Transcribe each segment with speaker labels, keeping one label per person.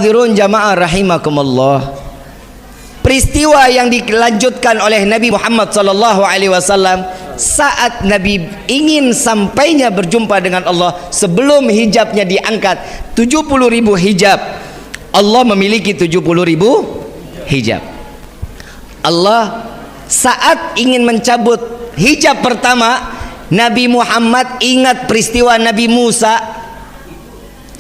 Speaker 1: Hadirin jamaah rahimakumullah. Peristiwa yang dilanjutkan oleh Nabi Muhammad sallallahu alaihi wasallam saat Nabi ingin sampainya berjumpa dengan Allah sebelum hijabnya diangkat 70.000 hijab. Allah memiliki 70.000 hijab. Allah saat ingin mencabut hijab pertama, Nabi Muhammad ingat peristiwa Nabi Musa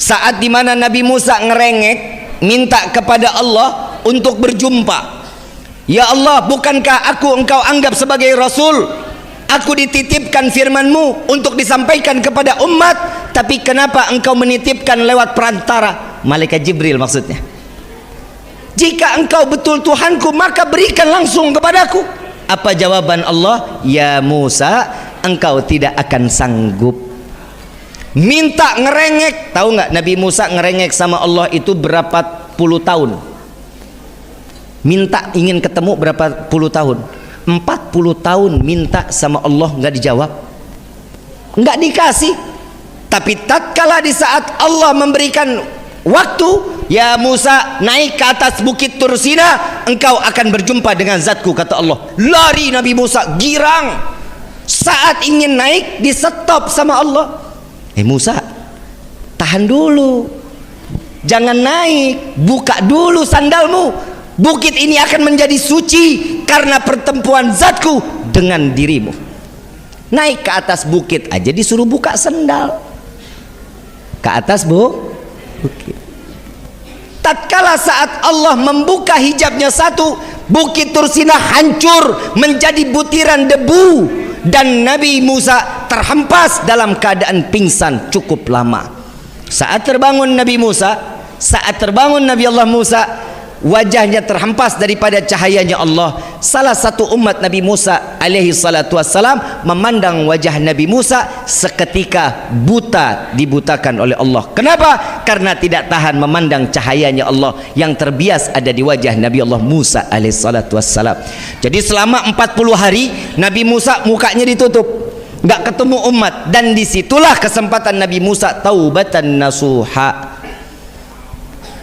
Speaker 1: saat dimana Nabi Musa ngerengek minta kepada Allah untuk berjumpa. Ya Allah, bukankah engkau anggap sebagai Rasul? Aku dititipkan firman-Mu untuk disampaikan kepada umat, tapi kenapa engkau menitipkan lewat perantara malaikat Jibril maksudnya? Jika engkau betul Tuhanku, maka berikan langsung kepadaku. Apa jawaban Allah? Ya Musa, engkau tidak akan sanggup. Minta ngerengek. Tahu nggak Nabi Musa ngerengek sama Allah itu berapa puluh tahun? Minta ingin ketemu berapa puluh tahun? 40 tahun minta sama Allah, nggak dijawab, nggak dikasih. Tapi tatkala di saat Allah memberikan waktu, ya Musa naik ke atas bukit Tursina, engkau akan berjumpa dengan zatku, kata Allah. Lari Nabi Musa, girang. Saat ingin naik di stop sama Allah. Musa, tahan dulu, jangan naik, buka dulu sandalmu. Bukit ini akan menjadi suci karena pertemuan zatku dengan dirimu. Naik ke atas bukit aja disuruh buka sandal. Ke atas bukit. Tatkala saat Allah membuka hijabnya satu, bukit Tursina hancur menjadi butiran debu dan Nabi Musa terhempas dalam keadaan pingsan cukup lama. Saat terbangun Nabi Allah Musa, wajahnya terhempas daripada cahayanya Allah. Salah satu umat Nabi Musa alaihi salatu wassalam memandang wajah Nabi Musa seketika buta, dibutakan oleh Allah. Kenapa? Karena tidak tahan memandang cahayanya Allah yang terbias ada di wajah Nabi Allah Musa alaihi salatu wassalam. Jadi selama 40 hari Nabi Musa mukanya ditutup, nggak ketemu umat, dan disitulah kesempatan Nabi Musa taubatan nasuha.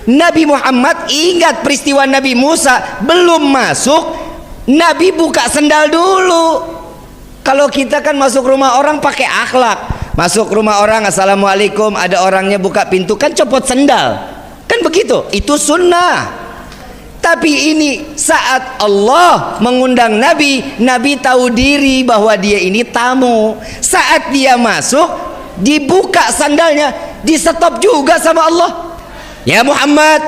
Speaker 1: Nabi Muhammad ingat peristiwa Nabi Musa belum masuk, Nabi buka sendal dulu. Kalau kita kan masuk rumah orang pakai akhlak, masuk rumah orang assalamualaikum, ada orangnya buka pintu kan copot sendal, kan begitu, itu sunnah. Tapi ini saat Allah mengundang Nabi, Nabi tahu diri bahwa dia ini tamu. Saat dia masuk dibuka sandalnya, di stop juga sama Allah. Ya Muhammad,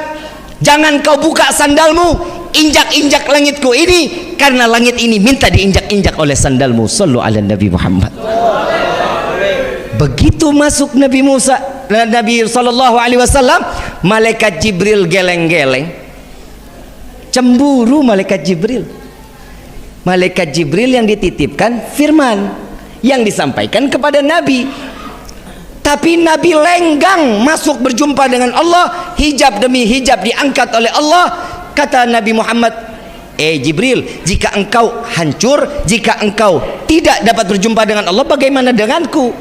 Speaker 1: jangan kau buka sandalmu, injak-injak langitku ini, karena langit ini minta diinjak-injak oleh sandalmu. Sallu ala Nabi Muhammad. Begitu masuk Nabi Musa, Nabi sallallahu alaihi wasallam, malaikat Jibril geleng-geleng. Cemburu malaikat Jibril. Malaikat Jibril yang dititipkan firman yang disampaikan kepada Nabi. Tapi Nabi lenggang masuk berjumpa dengan Allah, hijab demi hijab diangkat oleh Allah. Kata Nabi Muhammad, Jibril, jika engkau hancur, jika engkau tidak dapat berjumpa dengan Allah, bagaimana denganku?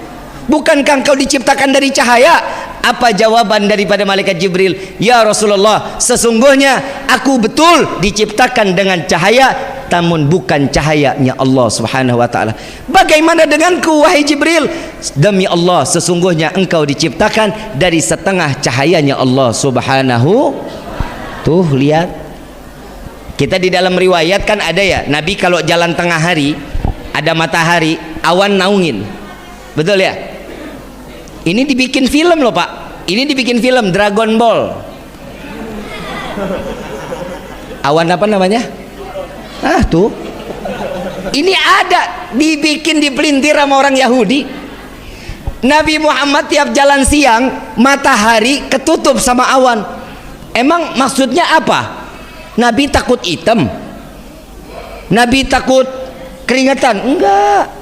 Speaker 1: Bukankah engkau diciptakan dari cahaya? Apa jawaban daripada malaikat Jibril? Ya Rasulullah, sesungguhnya aku betul diciptakan dengan cahaya, namun bukan cahayanya Allah subhanahu wa ta'ala. Bagaimana denganku wahai Jibril? Demi Allah, sesungguhnya engkau diciptakan dari setengah cahayanya Allah subhanahu. Tuh lihat, kita di dalam riwayat kan ada ya, Nabi kalau jalan tengah hari ada matahari, awan naungin, betul ya? Ini dibikin film loh Pak, ini dibikin film Dragon Ball. Awan apa namanya? Tuh, ini ada, dibikin, dipelintir sama orang Yahudi. Nabi Muhammad tiap jalan siang, matahari ketutup sama awan. Emang maksudnya apa? Nabi takut hitam? Nabi takut keringetan? Enggak.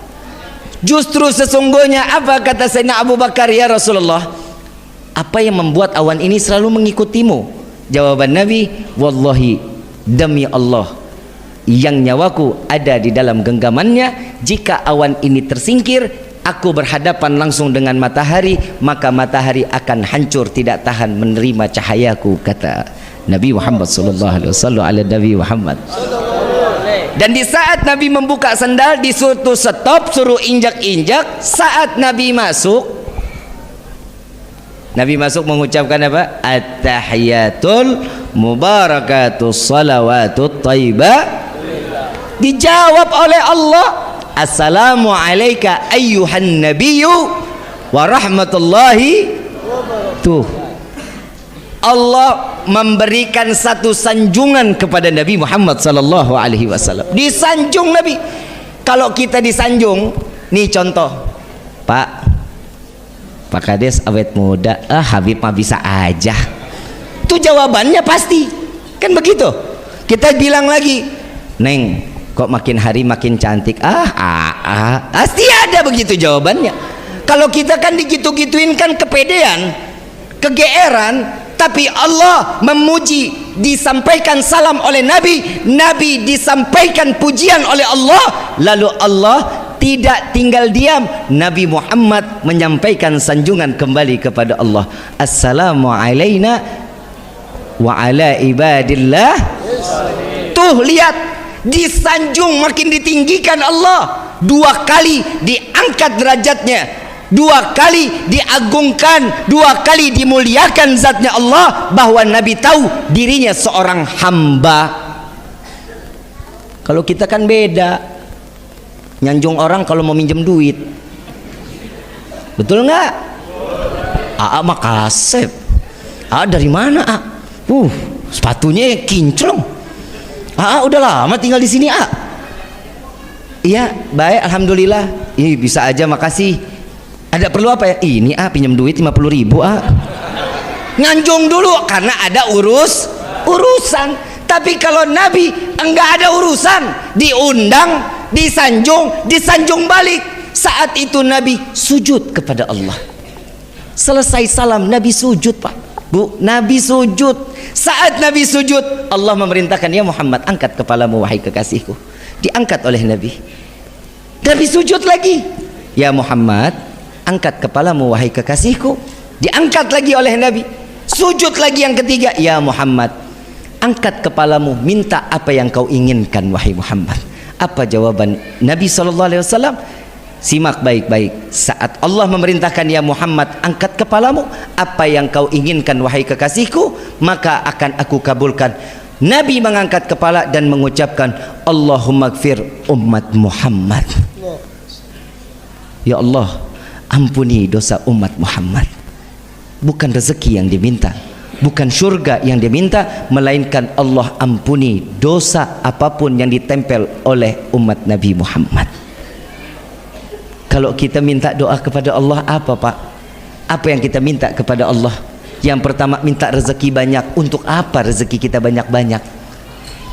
Speaker 1: Justru sesungguhnya apa kata Sayyidina Abu Bakar, ya Rasulullah, apa yang membuat awan ini selalu mengikutimu? Jawaban Nabi, wallahi, demi Allah yang nyawaku ada di dalam genggamannya, jika awan ini tersingkir, aku berhadapan langsung dengan matahari, maka matahari akan hancur, tidak tahan menerima cahayaku, kata Nabi Muhammad sallallahu alaihi wasallam. Ala Nabi Muhammad. Dan di saat Nabi membuka sandal, disuruh stop, suruh injak-injak. Saat Nabi masuk mengucapkan apa? At-tahiyatul mubarakatus salawatut thayyibah. Dijawab oleh Allah, assalamu alayka ayyuhan nabiyyu wa rahmatullahi. Tuh, Allah memberikan satu sanjungan kepada Nabi Muhammad sallallahu alaihi wasallam. Disanjung Nabi. Kalau kita disanjung, nih contoh, Pak Kades awet muda, Habib mah bisa aja. Itu jawabannya pasti. Kan begitu. Kita bilang lagi, Neng, kok makin hari makin cantik. Pasti ada begitu jawabannya. Kalau kita kan digitu-gituin kan kepedean, kegeeran. Tapi Allah memuji, disampaikan salam oleh Nabi, Nabi disampaikan pujian oleh Allah, lalu Allah tidak tinggal diam. Nabi Muhammad menyampaikan sanjungan kembali kepada Allah, assalamu alayna wa ala ibadillah. Tuh lihat, disanjung, makin ditinggikan Allah. 2 kali diangkat derajatnya, 2 kali diagungkan, 2 kali dimuliakan zatnya Allah, bahwa Nabi tahu dirinya seorang hamba. Kalau kita kan beda, nyanjung orang kalau mau minjem duit, betul nggak? Mah kasep. Dari mana? Sepatunya kinclong. Udah lama tinggal di sini. Iya, baik, alhamdulillah. Ini bisa aja, makasih. Ada perlu apa ya? Ini pinjam duit 50.000 Nganjung dulu karena ada urusan. Tapi kalau Nabi enggak ada urusan, diundang, disanjung balik. Saat itu Nabi sujud kepada Allah. Selesai salam Nabi sujud, Pak Bu, Nabi sujud. Saat Nabi sujud, Allah memerintahkan, ya Muhammad, angkat kepalamu wahai kekasihku. Diangkat oleh Nabi. Nabi sujud lagi, ya Muhammad, angkat kepalamu wahai kekasihku. Diangkat lagi oleh Nabi. Sujud lagi yang ketiga, ya Muhammad, angkat kepalamu, minta apa yang kau inginkan wahai Muhammad. Apa jawaban Nabi SAW? Simak baik-baik. Saat Allah memerintahkan, ya Muhammad, angkat kepalamu, apa yang kau inginkan wahai kekasihku, maka akan aku kabulkan. Nabi mengangkat kepala dan mengucapkan, Allahumma gfir umat Muhammad. Ya Allah, ampuni dosa umat Muhammad. Bukan rezeki yang diminta, bukan surga yang diminta, melainkan Allah ampuni dosa apapun yang ditempel oleh umat Nabi Muhammad. Kalau kita minta doa kepada Allah, apa Pak? Apa yang kita minta kepada Allah? Yang pertama, minta rezeki banyak. Untuk apa rezeki kita banyak-banyak?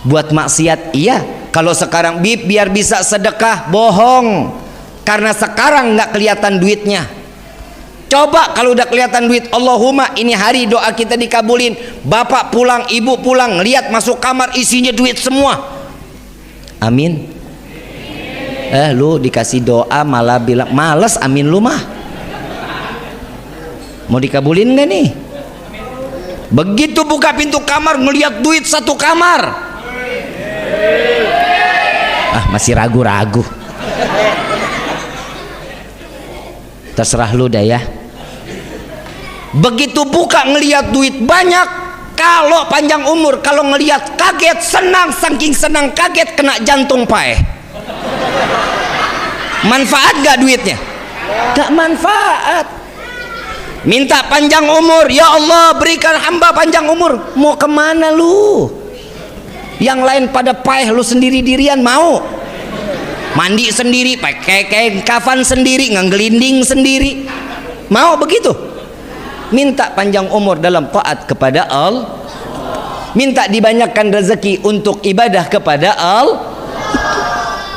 Speaker 1: Buat maksiat? Iya. Kalau sekarang biar bisa sedekah, bohong. Karena sekarang nggak kelihatan duitnya. Coba kalau udah kelihatan duit, Allahumma ini hari doa kita dikabulin. Bapak pulang, ibu pulang, lihat masuk kamar isinya duit semua. Amin. Lu dikasih doa malah bilang males, amin lu mah. Mau dikabulin nggak nih? Begitu buka pintu kamar ngelihat duit satu kamar. Masih ragu-ragu. Terserah lu dah ya. Begitu buka ngelihat duit banyak, kalau panjang umur, kalau ngelihat kaget, senang, saking senang kaget kena jantung pae. Manfaat gak duitnya? Gak manfaat. Minta panjang umur, ya Allah berikan hamba panjang umur. Mau kemana lu? Yang lain pada paeh, lu sendiri-dirian mau? Mandi sendiri, pakai kain kafan sendiri, ngelinding sendiri, mau begitu? Minta panjang umur dalam taat kepada Allah, minta dibanyakan rezeki untuk ibadah kepada Allah.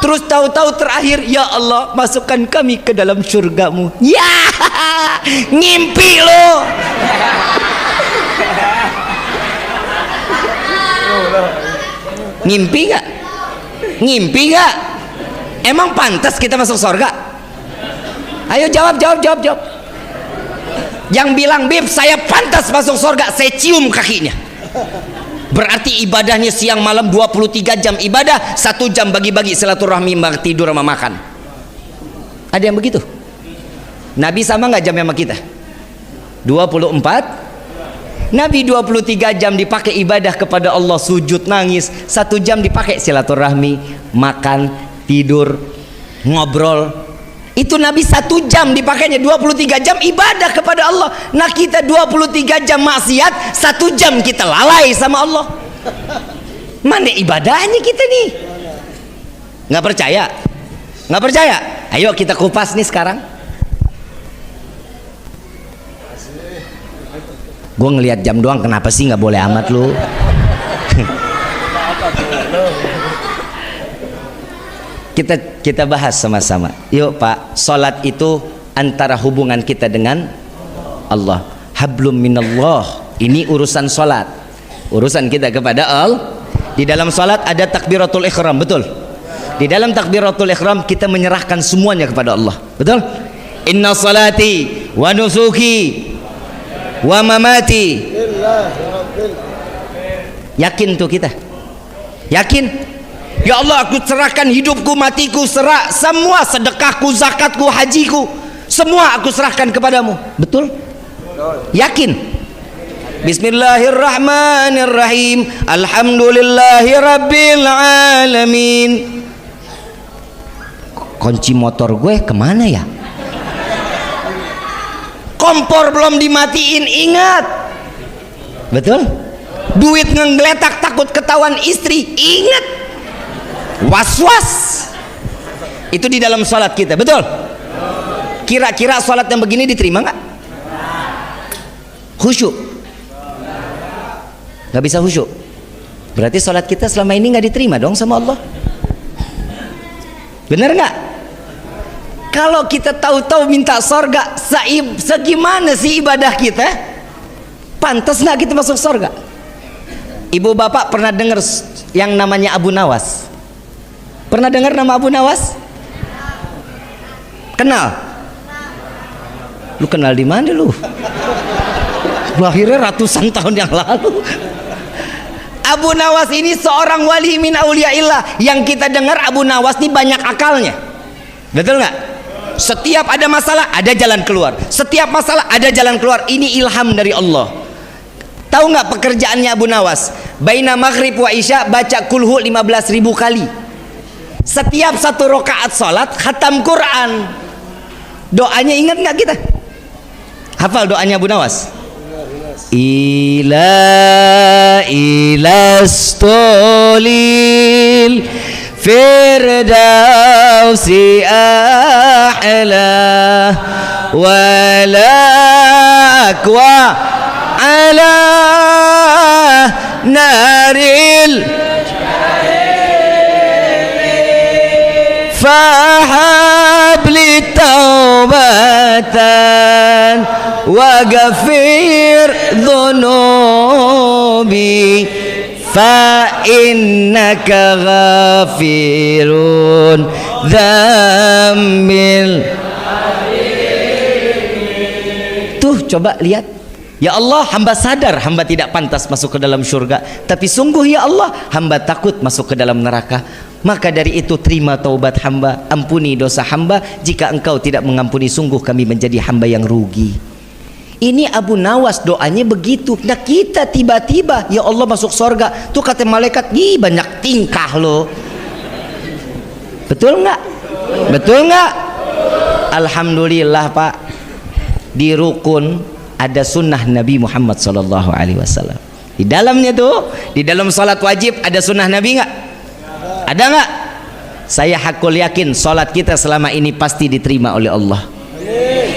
Speaker 1: Terus tahu-tahu terakhir, ya Allah masukkan kami ke dalam surgamu. Ya, ngimpi lo. Ngimpi gak? Ngimpi gak? Emang pantas kita masuk surga? Ayo jawab. Yang bilang, Bib, saya pantas masuk surga, saya cium kakinya. Berarti ibadahnya siang malam 23 jam ibadah, 1 jam bagi-bagi silaturahmi, tidur sama makan. Ada yang begitu? Nabi sama nggak jamnya sama kita? 24. Nabi 23 jam dipakai ibadah kepada Allah, sujud, nangis. 1 jam dipakai silaturahmi, makan, tidur, ngobrol. Itu Nabi 1 jam dipakainya, 23 jam ibadah kepada Allah. Nah kita 23 jam maksiat, 1 jam kita lalai sama Allah. Mana ibadahnya kita nih? Nggak percaya? Nggak percaya? Ayo kita kupas nih sekarang. Gue ngelihat jam doang, kenapa sih nggak boleh amat lu? Kita bahas sama-sama. Yuk Pak, salat itu antara hubungan kita dengan Allah. Hablum minallah. Ini urusan salat. Urusan kita kepada Allah. Di dalam salat ada takbiratul ihram, betul? Di dalam takbiratul ihram kita menyerahkan semuanya kepada Allah. Betul? Inna salati wa nusuki wa mamati. Yakin tuh kita? Yakin? Ya Allah, aku serahkan hidupku, matiku, semua sedekahku, zakatku, hajiku, semua aku serahkan kepadamu. Betul? Yakin? Bismillahirrahmanirrahim. Alhamdulillahi rabbil alamin. Kunci motor gue kemana ya? Kompor belum dimatiin, ingat. Betul? Duit ngegeletak takut ketahuan istri, ingat. Was-was. Itu di dalam salat kita, betul? Kira-kira salat yang begini diterima nggak? Khusyuk? Nggak bisa khusyuk. Berarti salat kita selama ini nggak diterima dong sama Allah. Bener nggak? Kalau kita tahu-tahu minta surga, segimana sih ibadah kita? Pantas nggak kita masuk surga? Ibu bapak pernah dengar yang namanya Abu Nawas? Pernah dengar nama Abu Nawas? Kenal? Lu kenal di mana lu? Lahirnya ratusan tahun yang lalu. Abu Nawas ini seorang wali min auliyaillah. Yang kita dengar Abu Nawas ini banyak akalnya. Betul nggak? Setiap ada masalah ada jalan keluar. Setiap masalah ada jalan keluar. Ini ilham dari Allah. Tahu nggak pekerjaannya Abu Nawas? Baina maghrib wa isya baca kulhu 15.000 kali. Setiap 1 rakaat salat khatam Quran. Doanya ingat nggak kita? Hafal doanya Abu Nawas? Ilastolil firdausi a'la wala akwa ala naril fahab li taubatan wa ghafir dhunubi fa innaka ghafirun dzambil. Tuh coba lihat, ya Allah, hamba sadar hamba tidak pantas masuk ke dalam surga, tapi sungguh ya Allah hamba takut masuk ke dalam neraka. Maka dari itu terima taubat hamba, ampuni dosa hamba. Jika engkau tidak mengampuni, sungguh kami menjadi hamba yang rugi. Ini Abu Nawas doanya begitu. Nah kita tiba-tiba ya Allah masuk surga, tuh kata malaikat, ih banyak tingkah lo. Betul nggak? Betul nggak? Alhamdulillah Pak, di rukun ada sunnah Nabi Muhammad SAW. Di dalamnya tuh, di dalam salat wajib ada sunnah Nabi nggak? Ada nggak? Saya hakul yakin salat kita selama ini pasti diterima oleh Allah.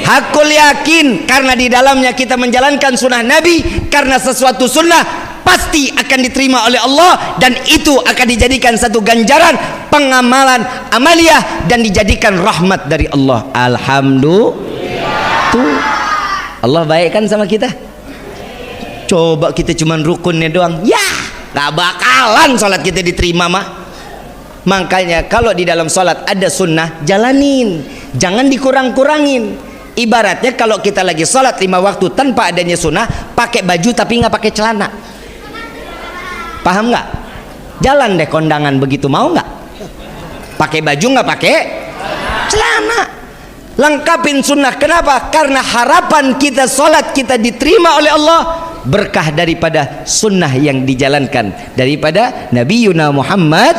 Speaker 1: Hakul yakin karena di dalamnya kita menjalankan sunnah Nabi, karena sesuatu sunnah pasti akan diterima oleh Allah, dan itu akan dijadikan satu ganjaran pengamalan amaliyah dan dijadikan rahmat dari Allah. Alhamdulillah. Tuh Allah baik kan sama kita. Coba kita cuman rukunnya doang, ya gak bakalan salat kita diterima mah. Makanya kalau di dalam salat ada sunnah, jalanin. jangan dikurang-kurangin. Ibaratnya kalau kita lagi sholat 5 waktu tanpa adanya sunnah, pakai baju tapi nggak pakai celana. Paham nggak? Jalan deh kondangan begitu, mau nggak? Pakai baju nggak pakai celana. Lengkapin sunnah. Kenapa? Karena harapan kita sholat kita diterima oleh Allah berkah daripada sunnah yang dijalankan daripada Nabi Yuna Muhammad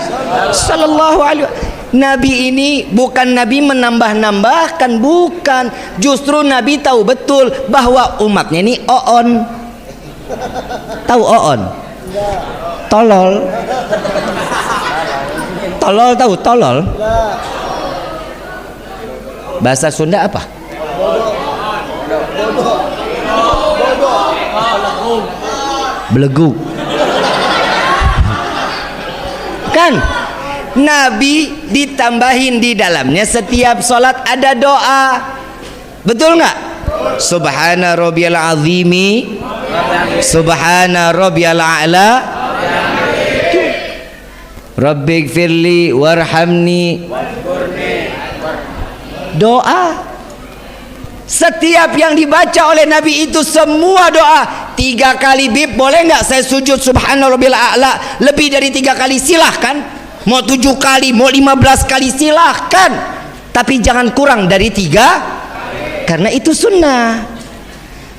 Speaker 1: sallallahu alaihi wasallam. Nabi ini bukan Nabi menambah-nambahkan, bukan. Justru Nabi tahu betul bahwa umatnya ini oon. Tahu oon? Tolol. Tolol tahu tolol? Bahasa Sunda apa? Beleguk. Kan Nabi ditambahin di dalamnya setiap sholat ada doa, betul nggak? Subhana rabbiyal azimi, subhana rabbiyal a'la, rabbighfirli warhamni. Doa setiap yang dibaca oleh Nabi itu semua doa. 3 kali bib boleh nggak saya sujud subhana rabbil a'la lebih dari 3 kali? Silahkan. Mau 7 kali, mau 15 kali, silahkan. Tapi jangan kurang dari 3, karena itu sunnah.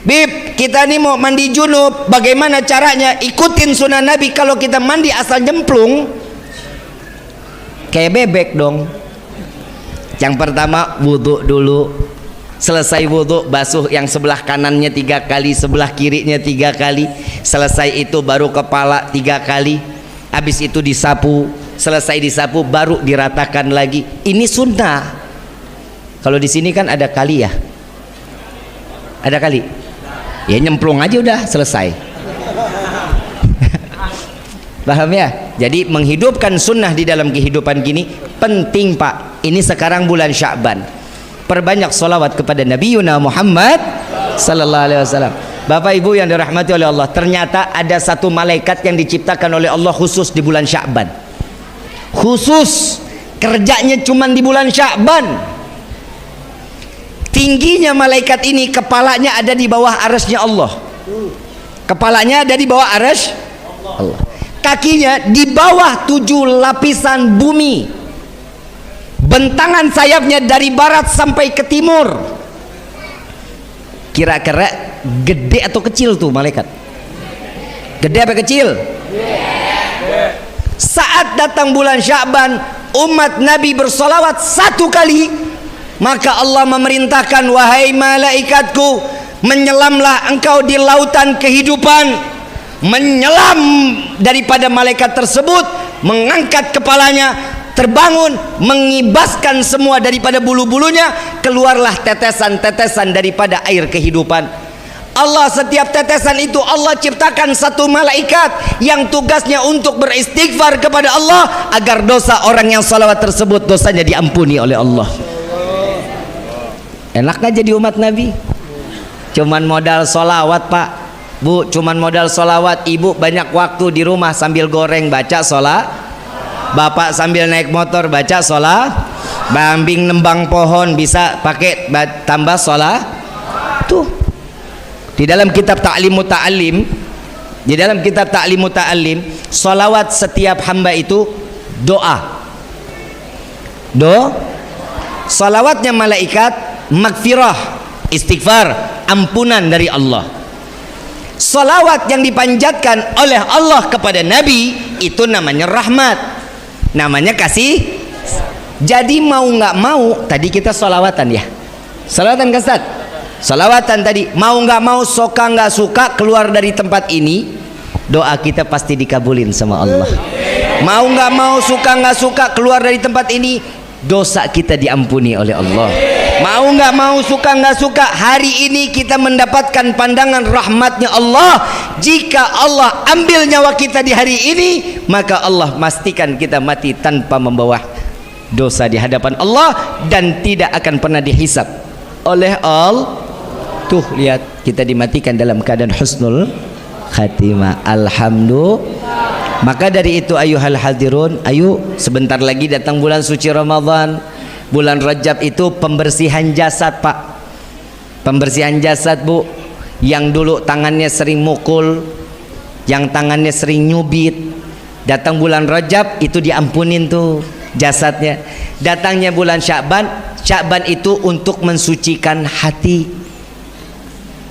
Speaker 1: Bib, kita ini mau mandi junub, bagaimana caranya? Ikutin sunnah Nabi. Kalau kita mandi asal nyemplung kayak bebek dong. Yang pertama wudhu dulu, selesai wudhu basuh yang sebelah kanannya 3 kali, sebelah kirinya 3 kali. Selesai itu baru kepala 3 kali, habis itu disapu, selesai disapu baru diratakan lagi. Ini sunnah. Kalau di sini kan ada kali ya, ada kali ya, nyemplung aja udah selesai. Paham ya? Jadi menghidupkan sunnah di dalam kehidupan gini penting Pak. Ini sekarang bulan Sya'ban, perbanyak solawat kepada Nabi Yuna Muhammad sallallahu alaihi wasallam. Bapak Ibu yang dirahmati oleh Allah, ternyata ada satu malaikat yang diciptakan oleh Allah khusus di bulan Sya'ban. Khusus, kerjanya cuma di bulan Sya'ban. Tingginya malaikat ini, kepalanya ada di bawah arasnya Allah. Kepalanya ada di bawah aras Allah. Kakinya di bawah 7 lapisan bumi. Bentangan sayapnya dari barat sampai ke timur. Kira-kira gede atau kecil tuh malaikat? Gede apa kecil? Saat datang bulan Sya'ban, umat Nabi bersolawat 1 kali, maka Allah memerintahkan, wahai malaikatku, menyelamlah engkau di lautan kehidupan. Menyelam daripada malaikat tersebut, mengangkat kepalanya, terbangun, mengibaskan semua daripada bulu-bulunya, keluarlah tetesan-tetesan daripada air kehidupan. Allah, setiap tetesan itu Allah ciptakan satu malaikat yang tugasnya untuk beristighfar kepada Allah agar dosa orang yang salawat tersebut dosanya diampuni oleh Allah. Enak gak jadi umat Nabi? Cuman modal solawat Pak, Bu, cuman modal solawat. Ibu banyak waktu di rumah sambil goreng baca sholat, bapak sambil naik motor baca sholat, bambing nembang pohon bisa pakai tambah sholat. Tuh di dalam kitab Ta'limu Ta'alim, di dalam kitab Ta'limu Ta'alim, solawat setiap hamba itu doa. Solawatnya malaikat magfirah, istighfar, ampunan dari Allah. Salawat yang dipanjatkan oleh Allah kepada Nabi itu namanya rahmat, namanya kasih. Jadi mau nggak mau, tadi kita salawatan ya, salawatan kan Ustaz? Salawatan tadi, mau nggak mau, suka nggak suka, keluar dari tempat ini doa kita pasti dikabulin sama Allah. Mau nggak mau, suka nggak suka, keluar dari tempat ini dosa kita diampuni oleh Allah. Mau nggak mau, suka nggak suka, hari ini kita mendapatkan pandangan rahmatnya Allah. Jika Allah ambil nyawa kita di hari ini, maka Allah pastikan kita mati tanpa membawa dosa di hadapan Allah dan tidak akan pernah dihisab oleh Allah. Tuh lihat, kita dimatikan dalam keadaan husnul khatimah. Alhamdulillah. Maka dari itu ayuhal hadirun, ayo sebentar lagi datang bulan suci Ramadan. Bulan Rajab itu pembersihan jasad, Pak. Pembersihan jasad, Bu. Yang dulu tangannya sering mukul, yang tangannya sering nyubit, datang bulan Rajab itu diampunin tuh jasadnya. Datangnya bulan Sya'ban, Sya'ban itu untuk mensucikan hati.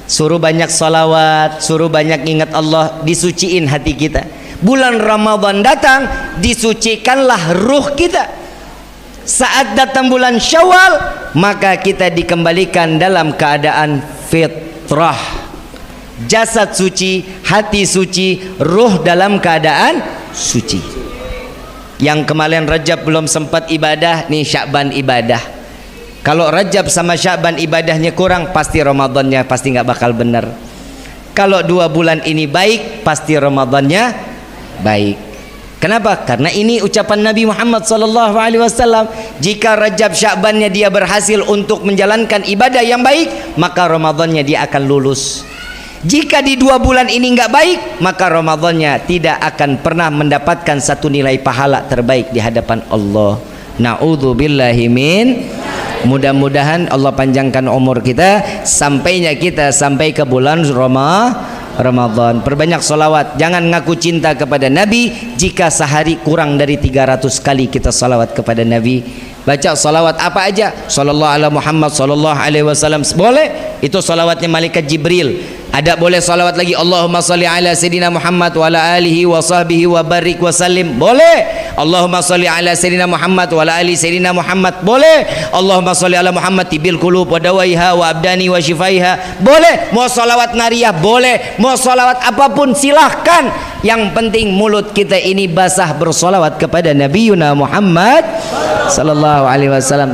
Speaker 1: Suruh banyak salawat, suruh banyak ingat Allah, disuciin hati kita. Bulan Ramadan datang, disucikanlah ruh kita. Saat datang bulan Syawal, maka kita dikembalikan dalam keadaan fitrah. Jasad suci, hati suci, ruh dalam keadaan suci. Yang kemarin Rajab belum sempat ibadah, nih Sya'ban ibadah. Kalau Rajab sama Sya'ban ibadahnya kurang, pasti Ramadannya pasti nggak bakal benar. Kalau 2 bulan ini baik, pasti Ramadannya baik. Kenapa? Karena ini ucapan Nabi Muhammad SAW. Jika Rajab Sya'bannya dia berhasil untuk menjalankan ibadah yang baik, maka Ramadannya dia akan lulus. Jika di 2 bulan ini nggak baik, maka Ramadannya tidak akan pernah mendapatkan satu nilai pahala terbaik di hadapan Allah. Na'udzubillahi min. Mudah-mudahan Allah panjangkan umur kita, sampainya kita sampai ke bulan Ramadan. Perbanyak salawat. Jangan ngaku cinta kepada Nabi jika sehari kurang dari 300 kali kita salawat kepada Nabi. Baca salawat apa aja, sallallahu ala Muhammad sallallahu alaihi wasallam boleh, itu salawatnya malaikat Jibril. Ada boleh salawat lagi, Allahumma salli ala Sayyidina Muhammad wa ala alihi wa sahbihi wa barik wa sallim, boleh. Allahumma salli ala Sayyidina Muhammad wa ala ali Sayyidina Muhammad, boleh. Allahumma salli ala Muhammad tibil qulub wa dawaiha wa abdani wa shifaiha, boleh. Mau salawat nariyah boleh, mau salawat apapun silahkan. Yang penting mulut kita ini basah bersalawat kepada Nabiuna Muhammad sallallahu alaihi wasallam.